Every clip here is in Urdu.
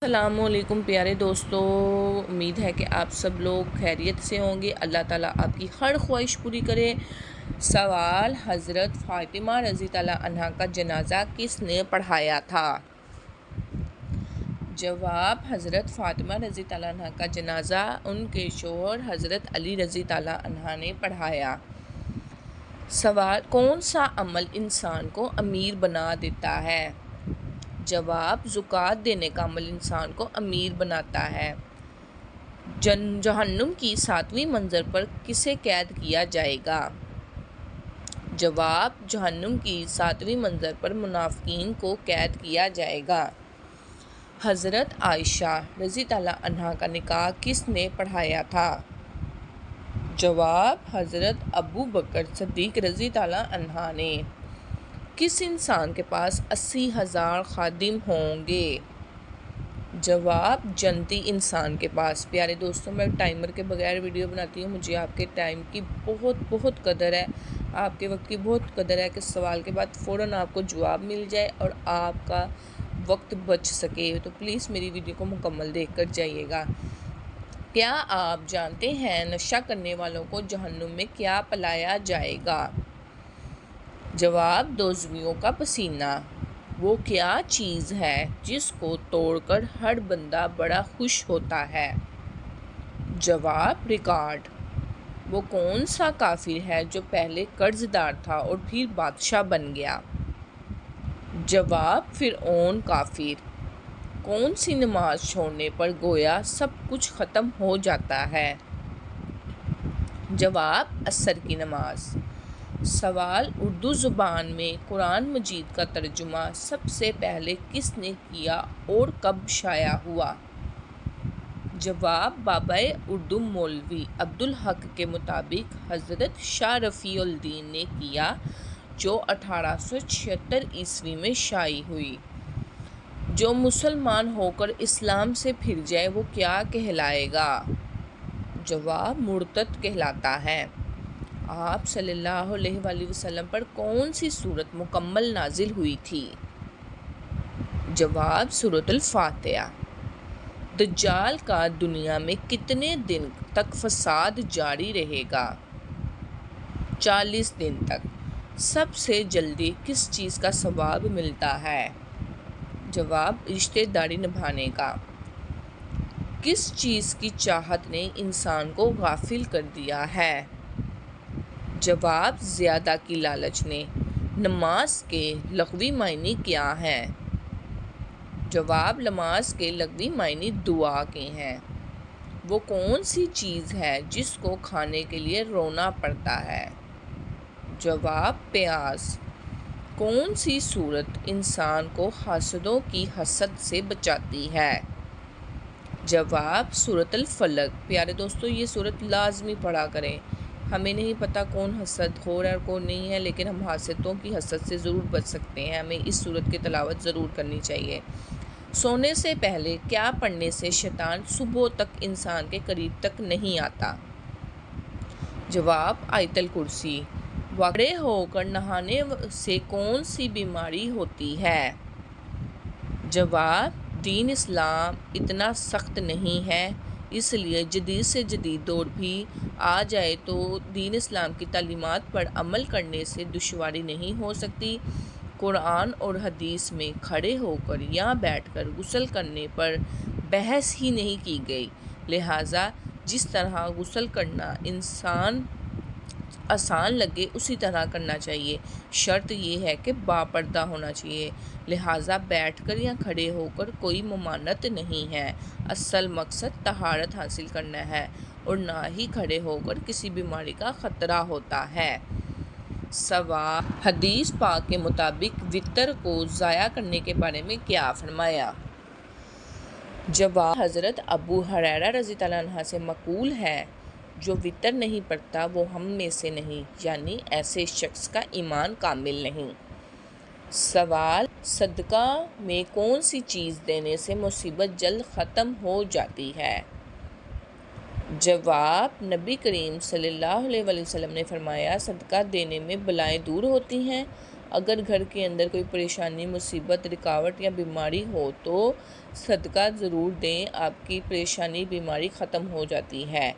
السلام علیکم پیارے دوستو، امید ہے کہ آپ سب لوگ خیریت سے ہوں گے۔ اللہ تعالیٰ آپ کی ہر خواہش پوری کرے۔ سوال: حضرت فاطمہ رضی اللہ عنہا کا جنازہ کس نے پڑھایا تھا؟ جواب: حضرت فاطمہ رضی اللہ عنہا کا جنازہ ان کے شوہر حضرت علی رضی اللہ عنہ نے پڑھایا۔ سوال: کون سا عمل انسان کو امیر بنا دیتا ہے؟ جواب: زکوٰۃ دینے کا عمل انسان کو امیر بناتا ہے۔ جہنم کی 7ویں منزل پر کسے قید کیا جائے گا؟ جواب: جہنم کی 7ویں منزل پر منافقین کو قید کیا جائے گا۔ حضرت عائشہ رضی اللہ عنہا کا نکاح کس نے پڑھایا تھا؟ جواب: حضرت ابو بکر صدیق رضی اللہ عنہ نے۔ کس انسان کے پاس 80,000 خادم ہوں گے؟ جواب: جنتی انسان کے پاس۔ پیارے دوستوں، میں ٹائمر کے بغیر ویڈیو بناتی ہوں، مجھے آپ کے ٹائم کی بہت قدر ہے، آپ کے وقت کی بہت قدر ہے کہ سوال کے بعد فوراً آپ کو جواب مل جائے اور آپ کا وقت بچ سکے، تو پلیز میری ویڈیو کو مکمل دیکھ کر جائیے گا۔ کیا آپ جانتے ہیں نشہ کرنے والوں کو جہنم میں کیا پلایا جائے گا؟ جواب: دوزخیوں کا پسینہ۔ وہ کیا چیز ہے جس کو توڑ کر ہر بندہ بڑا خوش ہوتا ہے؟ جواب: ریکارڈ۔ وہ کون سا کافر ہے جو پہلے قرض دار تھا اور پھر بادشاہ بن گیا؟ جواب: فرعون کافر۔ کون سی نماز چھوڑنے پر گویا سب کچھ ختم ہو جاتا ہے؟ جواب: عصر کی نماز۔ سوال: اردو زبان میں قرآن مجید کا ترجمہ سب سے پہلے کس نے کیا اور کب شائع ہوا؟ جواب: بابائے اردو مولوی عبدالحق کے مطابق حضرت شاہ رفیع الدین نے کیا، جو 1876 عیسوی میں شائع ہوئی۔ جو مسلمان ہو کر اسلام سے پھر جائے وہ کیا کہلائے گا؟ جواب: مرتد کہلاتا ہے۔ آپ صلی اللہ علیہ وآلہ وسلم پر کون سی سورت مکمل نازل ہوئی تھی؟ جواب: سورۃ الفاتحہ۔ دجال کا دنیا میں کتنے دن تک فساد جاری رہے گا؟ 40 دن تک۔ سب سے جلدی کس چیز کا ثواب ملتا ہے؟ جواب: رشتہ داری نبھانے کا۔ کس چیز کی چاہت نے انسان کو غافل کر دیا ہے؟ جواب: زیادہ کی لالچ نے۔ نماز کے لغوی معنی کیا ہیں؟ جواب: نماز کے لغوی معنی دعا کے ہیں۔ وہ کون سی چیز ہے جس کو کھانے کے لیے رونا پڑتا ہے؟ جواب: پیاز۔ کون سی سورت انسان کو حاسدوں کی حسد سے بچاتی ہے؟ جواب: سورۃ الفلق۔ پیارے دوستو، یہ سورت لازمی پڑھا کریں۔ ہمیں نہیں پتہ کون حسد خور ہے اور کون نہیں ہے، لیکن ہم حاسدوں کی حسد سے ضرور بچ سکتے ہیں۔ ہمیں اس سورت کی تلاوت ضرور کرنی چاہیے۔ سونے سے پہلے کیا پڑھنے سے شیطان صبح تک انسان کے قریب تک نہیں آتا؟ جواب: آیت الکرسی۔ کھڑے ہو کر نہانے سے کون سی بیماری ہوتی ہے؟ جواب: دین اسلام اتنا سخت نہیں ہے، اس لیے جدید سے جدید دور بھی آ جائے تو دین اسلام کی تعلیمات پر عمل کرنے سے دشواری نہیں ہو سکتی۔ قرآن اور حدیث میں کھڑے ہو کر یا بیٹھ کر غسل کرنے پر بحث ہی نہیں کی گئی، لہٰذا جس طرح غسل کرنا آسان لگے اسی طرح کرنا چاہیے۔ شرط یہ ہے کہ باپردہ ہونا چاہیے، لہٰذا بیٹھ کر یا کھڑے ہو کر کوئی ممانعت نہیں ہے۔ اصل مقصد طہارت حاصل کرنا ہے اور نہ ہی کھڑے ہو کر کسی بیماری کا خطرہ ہوتا ہے۔ سوال: حدیث پاک کے مطابق وتر کو ضائع کرنے کے بارے میں کیا فرمایا؟ جواب: حضرت ابو ہریرہ رضی اللہ عنہ سے منقول ہے، جو وتر نہیں پڑھتا وہ ہم میں سے نہیں، یعنی ایسے شخص کا ایمان کامل نہیں۔ سوال: صدقہ میں کون سی چیز دینے سے مصیبت جلد ختم ہو جاتی ہے؟ جواب: نبی کریم صلی اللہ علیہ وسلم نے فرمایا، صدقہ دینے میں بلائیں دور ہوتی ہیں اگر گھر کے اندر کوئی پریشانی، مصیبت، رکاوٹ یا بیماری ہو تو صدقہ ضرور دیں، آپ کی پریشانی، بیماری ختم ہو جاتی ہے۔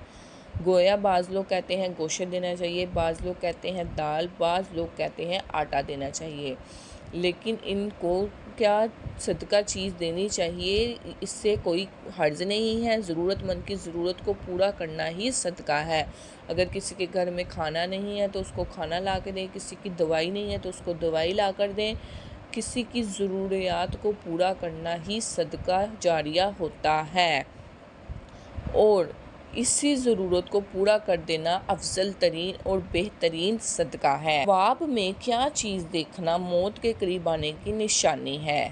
گویا بعض لوگ کہتے ہیں گوشت دینا چاہیے، بعض لوگ کہتے ہیں دال، بعض لوگ کہتے ہیں آٹا دینا چاہیے، لیکن ان کو کیا صدقہ چیز دینی چاہیے، اس سے کوئی حرج نہیں ہے۔ ضرورت مند کی ضرورت کو پورا کرنا ہی صدقہ ہے۔ اگر کسی کے گھر میں کھانا نہیں ہے تو اس کو کھانا لا کے دیں، کسی کی دوائی نہیں ہے تو اس کو دوائی لا کر دیں، کسی کی ضروریات کو پورا کرنا ہی صدقہ جاریہ ہوتا ہے، اور اسی ضرورت کو پورا کر دینا افضل ترین اور بہترین صدقہ ہے۔ خواب میں کیا چیز دیکھنا موت کے قریب آنے کی نشانی ہے؟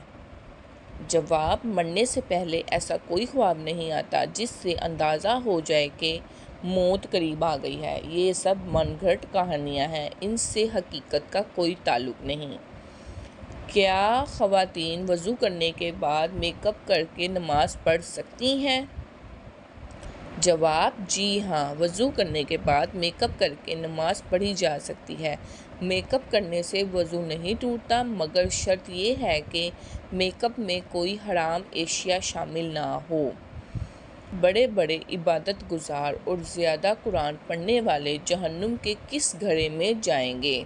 جواب: مرنے سے پہلے ایسا کوئی خواب نہیں آتا جس سے اندازہ ہو جائے کہ موت قریب آ گئی ہے۔ یہ سب من گھڑت کہانیاں ہیں، ان سے حقیقت کا کوئی تعلق نہیں۔ کیا خواتین وضو کرنے کے بعد میک اپ کر کے نماز پڑھ سکتی ہیں؟ جواب: جی ہاں، وضو کرنے کے بعد میک اپ کر کے نماز پڑھی جا سکتی ہے۔ میک اپ کرنے سے وضو نہیں ٹوٹتا، مگر شرط یہ ہے کہ میک اپ میں کوئی حرام اشیاء شامل نہ ہو۔ بڑے بڑے عبادت گزار اور زیادہ قرآن پڑھنے والے جہنم کے کس گڑھے میں جائیں گے؟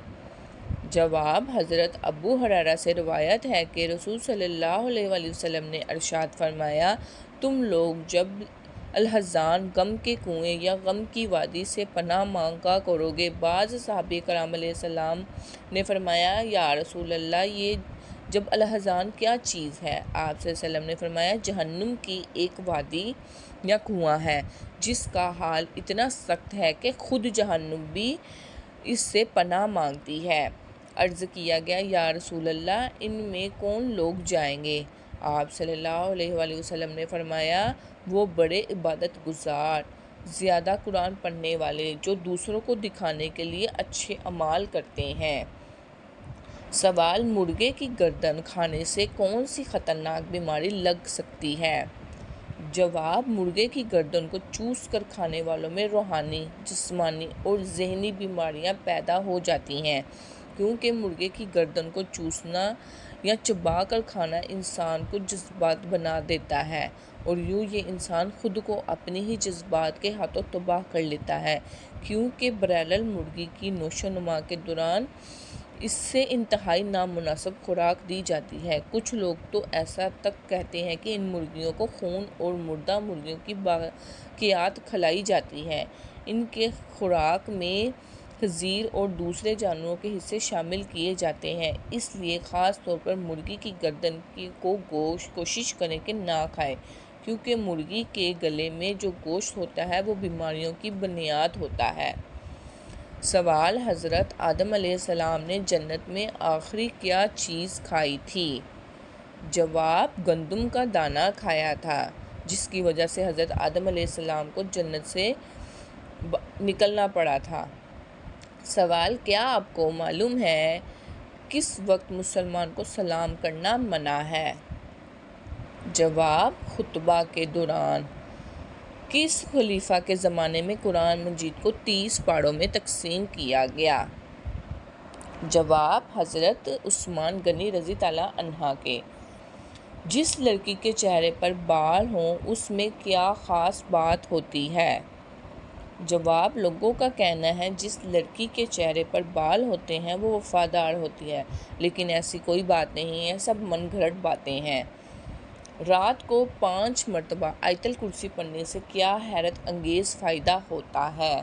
جواب: حضرت ابو ہریرہ سے روایت ہے کہ رسول صلی اللہ علیہ وآلہ وسلم نے ارشاد فرمایا، تم لوگ جب الاحزان غم کے کنویں یا غم کی وادی سے پناہ مانگا کرو گے۔ بعض صحابہ کرام علیہ السلام نے فرمایا، یا رسول اللہ، یہ جب الاحزان کیا چیز ہے؟ آپ صلی اللہ علیہ وسلم نے فرمایا، جہنم کی ایک وادی یا کنواں ہے جس کا حال اتنا سخت ہے کہ خود جہنم بھی اس سے پناہ مانگتی ہے۔ عرض کیا گیا، یا رسول اللہ، ان میں کون لوگ جائیں گے؟ آپ صلی اللہ علیہ وآلہ وسلم نے فرمایا، وہ بڑے عبادت گزار، زیادہ قرآن پڑھنے والے، جو دوسروں کو دکھانے کے لیے اچھے اعمال کرتے ہیں۔ سوال: مرغے کی گردن کھانے سے کون سی خطرناک بیماری لگ سکتی ہے؟ جواب: مرغے کی گردن کو چوس کر کھانے والوں میں روحانی، جسمانی اور ذہنی بیماریاں پیدا ہو جاتی ہیں، کیونکہ مرغے کی گردن کو چوسنا یا چبا کر کھانا انسان کو جذبات بنا دیتا ہے، اور یوں یہ انسان خود کو اپنے ہی جذبات کے ہاتھوں تباہ کر لیتا ہے، کیونکہ بہرحال مرغی کی نشو و نما کے دوران اس سے انتہائی نامناسب خوراک دی جاتی ہے۔ کچھ لوگ تو ایسا تک کہتے ہیں کہ ان مرغیوں کو خون اور مردہ مرغیوں کی باقیات کھلائی جاتی ہیں۔ ان کے خوراک میں خنزیر اور دوسرے جانوروں کے حصے شامل کیے جاتے ہیں، اس لیے خاص طور پر مرغی کی گردن کو گوشت کوشش کریں کہ نہ کھائیں، کیونکہ مرغی کے گلے میں جو گوشت ہوتا ہے وہ بیماریوں کی بنیاد ہوتا ہے۔ سوال: حضرت آدم علیہ السلام نے جنت میں آخری کیا چیز کھائی تھی؟ جواب: گندم کا دانہ کھایا تھا، جس کی وجہ سے حضرت آدم علیہ السلام کو جنت سے نکلنا پڑا تھا۔ سوال: کیا آپ کو معلوم ہے کس وقت مسلمان کو سلام کرنا منع ہے؟ جواب: خطبہ کے دوران۔ کس خلیفہ کے زمانے میں قرآن مجید کو 30 پاروں میں تقسیم کیا گیا؟ جواب: حضرت عثمان غنی رضی اللہ عنہ کے۔ جس لڑکی کے چہرے پر بال ہوں اس میں کیا خاص بات ہوتی ہے؟ جواب: لوگوں کا کہنا ہے جس لڑکی کے چہرے پر بال ہوتے ہیں وہ وفادار ہوتی ہے، لیکن ایسی کوئی بات نہیں ہے، سب من گھڑت باتیں ہیں۔ رات کو 5 مرتبہ آیت الکرسی پڑھنے سے کیا حیرت انگیز فائدہ ہوتا ہے؟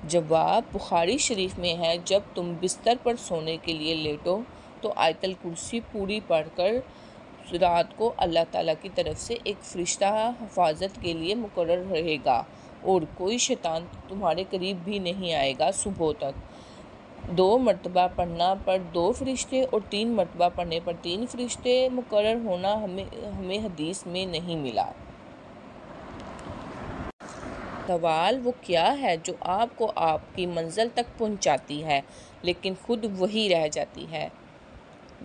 جواب: بخاری شریف میں ہے، جب تم بستر پر سونے کے لیے لیٹو تو آیت الکرسی پوری پڑھ کر رات کو اللہ تعالیٰ کی طرف سے ایک فرشتہ حفاظت کے لیے مقرر رہے گا، اور کوئی شیطان تمہارے قریب بھی نہیں آئے گا صبح تک۔ 2 مرتبہ پڑھنا پر 2 فرشتے اور 3 مرتبہ پڑھنے پر 3 فرشتے مقرر ہونا ہمیں حدیث میں نہیں ملا۔ سوال: وہ کیا ہے جو آپ کو آپ کی منزل تک پہنچاتی ہے لیکن خود وہیں رہ جاتی ہے؟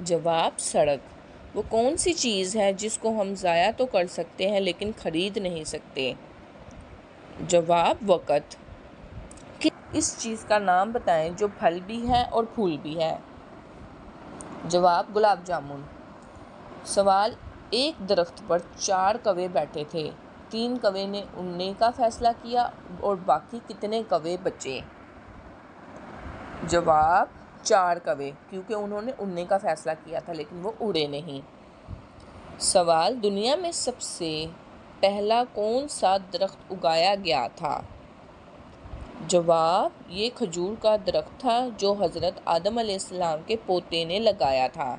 جواب: سڑک۔ وہ کون سی چیز ہے جس کو ہم ضائع تو کر سکتے ہیں لیکن خرید نہیں سکتے؟ جواب: وقت۔ اس چیز کا نام بتائیں جو پھل بھی ہے اور پھول بھی ہے۔ جواب گلاب جامن۔ سوال، ایک درخت پر 4 کوے بیٹھے تھے، 3 کوے نے اڑنے کا فیصلہ کیا اور باقی کتنے کوے بچے؟ جواب 4 کوے، کیونکہ انہوں نے اڑنے کا فیصلہ کیا تھا لیکن وہ اڑے نہیں۔ سوال، دنیا میں سب سے پہلا کون سا درخت اگایا گیا تھا؟ جواب، یہ کھجور کا درخت تھا جو حضرت آدم علیہ السلام کے پوتے نے لگایا تھا۔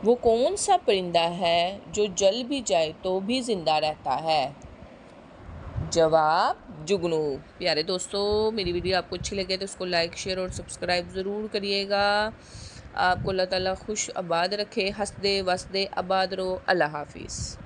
وہ کون سا پرندہ ہے جو جل بھی جائے تو بھی زندہ رہتا ہے؟ جواب، جگنو۔ پیارے دوستو، میری ویڈیو آپ کو اچھی لگے تو اس کو لائک، شیئر اور سبسکرائب ضرور کریے گا۔ آپ کو اللہ تعالیٰ خوش آباد رکھے، ہنسدے وسدے آباد رہو۔ اللہ حافظ۔